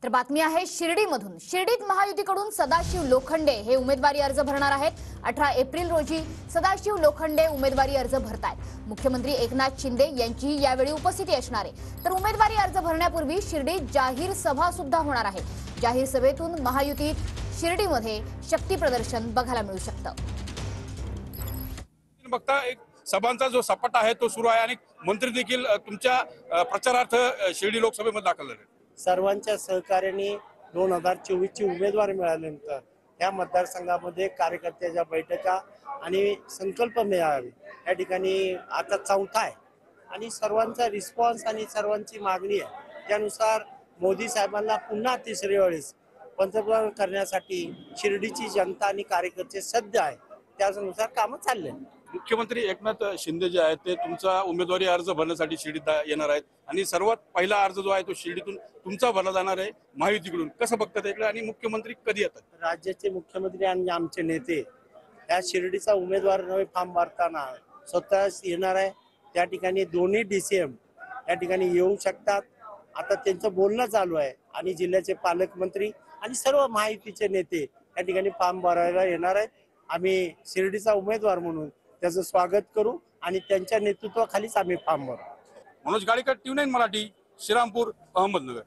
तर बातमी आहे शिर्डीमधून। शिर्डीत महायुतीकडून सदाशिव लोखंडे हे उमेदवारी अर्ज भरणार आहेत। 18 एप्रिल रोजी सदाशिव लोखंडे उमेदवारी अर्ज भरतायत। मुख्यमंत्री एकनाथ शिंदे यांची यावेळी उपस्थिती असणार आहे। तर उमेदवारी अर्ज भरण्यापूर्वी शिर्डीत जाहीर सभा सुद्धा होणार आहे। जाहीर सभेतून महायुतीत शिर्डीमध्ये शक्ती प्रदर्शन बघायला मिळू शकतं। बघता एक सभांचा जो सपाटा आहे तो सुरू आहे आणि मंत्री देखील तुमच्या प्रचारार्थ शिर्डी लोकसभेमध्ये दाखल झाले। सर्वांच्या सहकार्याने 2024 ची उमेदवारी मिळाल्यानंतर या मतदारसंघामध्ये कार्यकर्त्याच्या बैठका आणि संकल्प मेळावे या ठिकाणी आता चौथा आहे आणि सर्वांचा रिस्पॉन्स आणि सर्वांची मागणी आहे। त्यानुसार मोदी साहेबांना पुन्हा तिसऱ्या वेळेस पंतप्रधान करण्यासाठी शिर्डीची जनता आणि कार्यकर्ते सज्ज आहे। त्यानुसार कामं चालले। मुख्यमंत्री एकनाथ शिंदे जे आहेत ते तुमचा उमेदवारी अर्ज भरण्यासाठी शिर्डीत येणार आहेत आणि सर्वात पहिला अर्ज जो आहे तो शिर्डीतून तुमचा भरला जाणार आहे महायुतीकडून। कसं बघतात इकडे आणि मुख्यमंत्री कधी येतात? राज्याचे मुख्यमंत्री आणि आमचे नेते या शिर्डीचा उमेदवार नवे फॉर्म भरताना स्वतः येणार आहे। त्या ठिकाणी दोन्ही DCM या ठिकाणी येऊ शकतात। आता त्यांचं बोलणं चालू आहे आणि जिल्ह्याचे पालकमंत्री आणि सर्व महायुतीचे नेते या ठिकाणी फॉर्म भरायला येणार आहेत। आम्ही शिर्डीचा उमेदवार म्हणून त्याचं स्वागत करू आणि त्यांच्या नेतृत्वाखालीच आम्ही फॉर्म भरू। मनोज गाडीकर, TV9 मराठी, श्रीरामपूर, अहमदनगर।